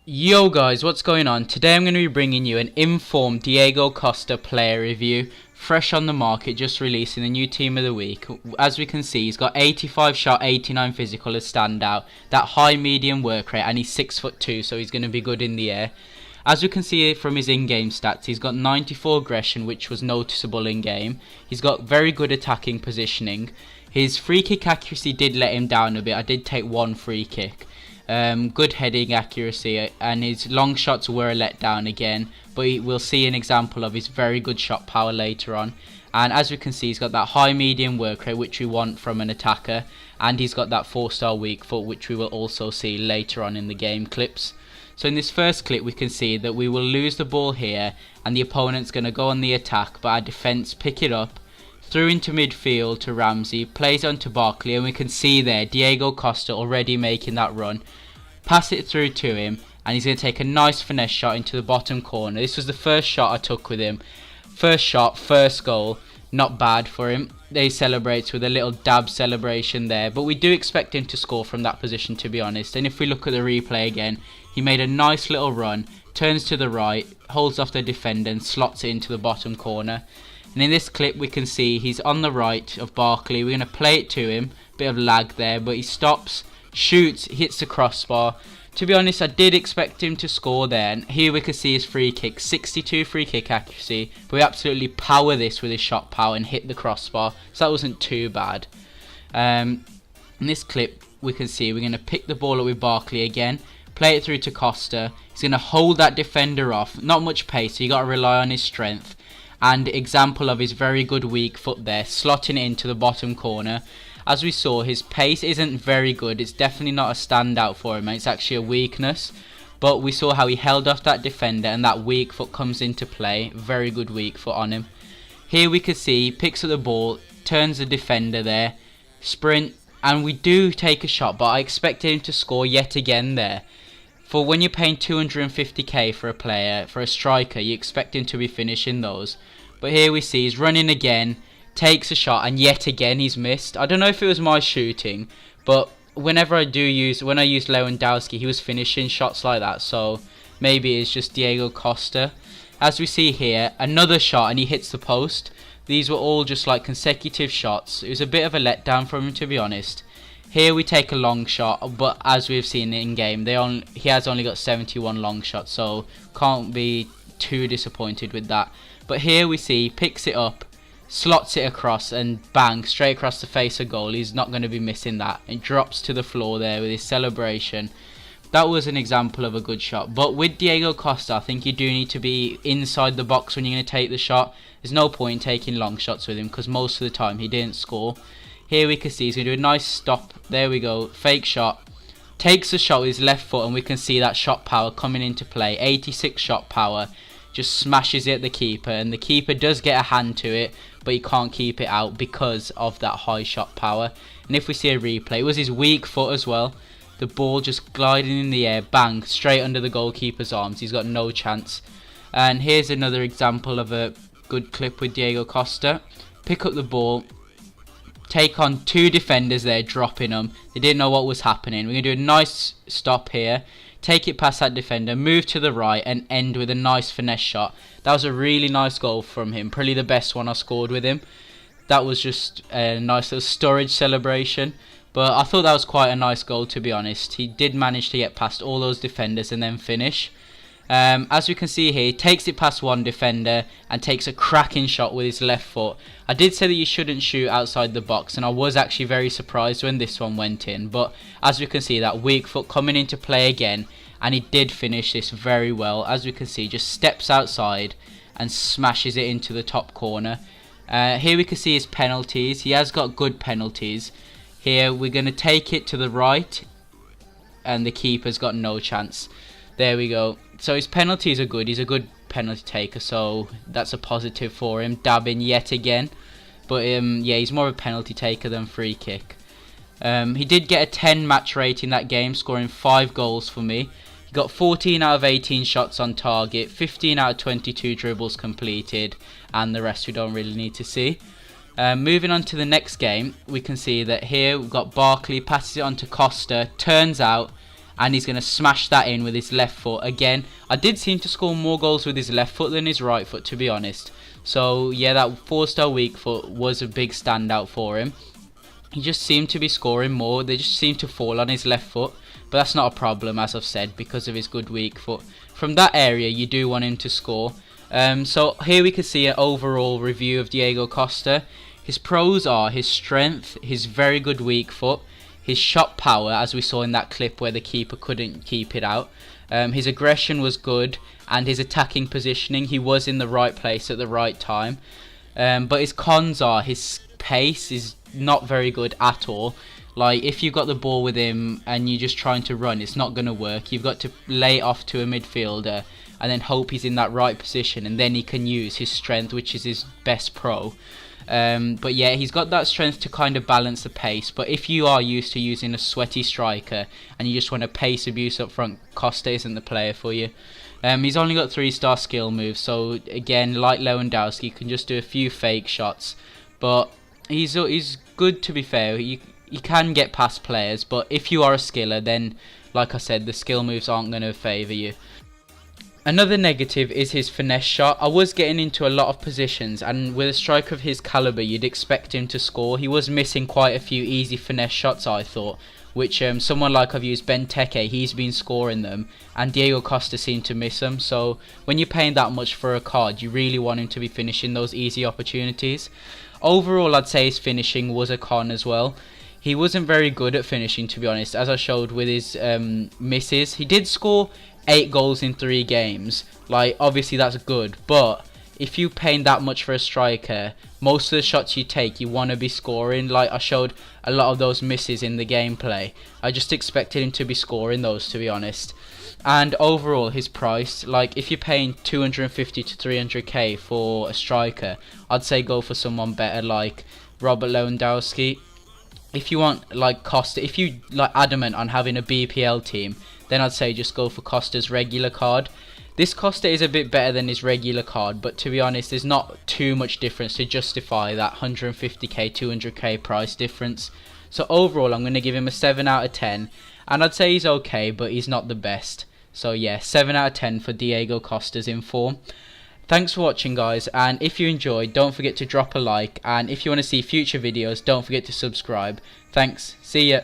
Yo guys, what's going on? Today I'm going to be bringing you an informed Diego Costa player review, fresh on the market, just releasing the new team of the week. As we can see, he's got 85 shot, 89 physical as standout, that high medium work rate, and he's 6'2", so he's going to be good in the air. As we can see from his in-game stats, he's got 94 aggression, which was noticeable in-game. He's got very good attacking positioning. His free kick accuracy did let him down a bit. I did take one free kick. Good heading accuracy, and his long shots were a letdown again, but we'll see an example of his very good shot power later on. And as we can see, he's got that high medium work rate which we want from an attacker, and he's got that 4-star weak foot which we will also see later on in the game clips. So in this first clip we can see that we will lose the ball here and the opponent's going to go on the attack, but our defence pick it up through into midfield to Ramsey, plays on to Barkley, and we can see there Diego Costa already making that run. Pass it through to him, and he's going to take a nice finesse shot into the bottom corner. This was the first shot I took with him. First shot, first goal, not bad for him. He celebrates with a little dab celebration there, but we do expect him to score from that position, to be honest. And if we look at the replay again, he made a nice little run, turns to the right, holds off the defender and slots it into the bottom corner. And in this clip we can see he's on the right of Barkley. We're going to play it to him, bit of lag there, but he stops, shoots, hits the crossbar. To be honest, I did expect him to score there, and here we can see his free kick, 62 free kick accuracy, but we absolutely power this with his shot power and hit the crossbar, so that wasn't too bad. In this clip we can see we're going to pick the ball up with Barkley again, play it through to Costa. He's going to hold that defender off, not much pace, so you got to rely on his strength. And example of his very good weak foot there, slotting it into the bottom corner. As we saw, his pace isn't very good. It's definitely not a standout for him, it's actually a weakness. But we saw how he held off that defender, and that weak foot comes into play. Very good weak foot on him. Here we can see he picks up the ball, turns the defender there, sprint, and we do take a shot, but I expected him to score yet again there. For when you're paying 250k for a player, for a striker, you expect him to be finishing those. But here we see he's running again, takes a shot, and yet again he's missed. I don't know if it was my shooting, but whenever when I used Lewandowski, he was finishing shots like that. So maybe it's just Diego Costa. As we see here, another shot and he hits the post. These were all just like consecutive shots. It was a bit of a letdown from him, to be honest. Here we take a long shot, but as we've seen in game, he has only got 71 long shots, so can't be too disappointed with that. But here we see he picks it up, slots it across, and bang, straight across the face of goal. He's not going to be missing that. It drops to the floor there with his celebration. That was an example of a good shot. But with Diego Costa, I think you do need to be inside the box when you're going to take the shot. There's no point in taking long shots with him, because most of the time he didn't score. Here we can see he's going to do a nice stop. There we go. Fake shot. Takes a shot with his left foot, and we can see that shot power coming into play. 86 shot power. Just smashes it at the keeper, and the keeper does get a hand to it, but he can't keep it out because of that high shot power. And if we see a replay, it was his weak foot as well. The ball just gliding in the air, bang, straight under the goalkeeper's arms. He's got no chance. And here's another example of a good clip with Diego Costa. Pick up the ball, take on two defenders there, dropping them. They didn't know what was happening. We're going to do a nice stop here, take it past that defender, move to the right, and end with a nice finesse shot. That was a really nice goal from him, probably the best one I scored with him. That was just a nice little storage celebration, but I thought that was quite a nice goal, to be honest. He did manage to get past all those defenders and then finish. As we can see here, he takes it past one defender and takes a cracking shot with his left foot. I did say that you shouldn't shoot outside the box, and I was actually very surprised when this one went in. But as we can see, that weak foot coming into play again, and he did finish this very well. As we can see, just steps outside and smashes it into the top corner. Here we can see his penalties. He has got good penalties. Here we're going to take it to the right, and the keeper's got no chance. There we go. So his penalties are good. He's a good penalty taker, so that's a positive for him. Dabbing yet again, but yeah, he's more of a penalty taker than free kick. He did get a 10 match rating that game, scoring 5 goals for me. He got 14 out of 18 shots on target, 15 out of 22 dribbles completed, and the rest we don't really need to see. Moving on to the next game, we can see that here we've got Barkley, passes it on to Costa, turns out, and he's going to smash that in with his left foot. Again, I did seem to score more goals with his left foot than his right foot, to be honest. So yeah, that 4-star weak foot was a big standout for him. He just seemed to be scoring more. They just seemed to fall on his left foot, but that's not a problem, as I've said, because of his good weak foot. From that area, you do want him to score. So here we can see an overall review of Diego Costa. His pros are his strength, his very good weak foot, his shot power, as we saw in that clip where the keeper couldn't keep it out. His aggression was good, and his attacking positioning, he was in the right place at the right time. But his cons are his pace is not very good at all. Like, if you've got the ball with him and you're just trying to run, it's not going to work. You've got to lay it off to a midfielder and then hope he's in that right position, and then he can use his strength, which is his best pro. But yeah, he's got that strength to kind of balance the pace. But if you are used to using a sweaty striker and you just want a pace abuse up front, Costa isn't the player for you. He's only got 3-star skill moves, so again, like Lewandowski, he can just do a few fake shots. But he's good, to be fair. He can get past players, but if you are a skiller, then like I said, the skill moves aren't going to favour you. Another negative is his finesse shot. I was getting into a lot of positions, and with a striker of his calibre, you'd expect him to score. He was missing quite a few easy finesse shots, I thought, which someone like I've used Benteke, he's been scoring them, and Diego Costa seemed to miss them. So when you're paying that much for a card, you really want him to be finishing those easy opportunities. Overall, I'd say his finishing was a con as well. He wasn't very good at finishing, to be honest, as I showed with his misses. He did score 8 goals in 3 games. Like, obviously that's good, but if you're paying that much for a striker, most of the shots you take, you want to be scoring. Like, I showed a lot of those misses in the gameplay. I just expected him to be scoring those, to be honest. And overall, his price, like, if you're paying 250 to 300k for a striker, I'd say go for someone better, like Robert Lewandowski. If you want, like, Costa, if you like adamant on having a BPL team, then I'd say just go for Costa's regular card. This Costa is a bit better than his regular card, but to be honest, there's not too much difference to justify that 150k, 200k price difference. So overall, I'm going to give him a 7 out of 10, and I'd say he's okay, but he's not the best. So yeah, 7 out of 10 for Diego Costa's inform. Thanks for watching, guys, and if you enjoyed, don't forget to drop a like, and if you want to see future videos, don't forget to subscribe. Thanks, see ya.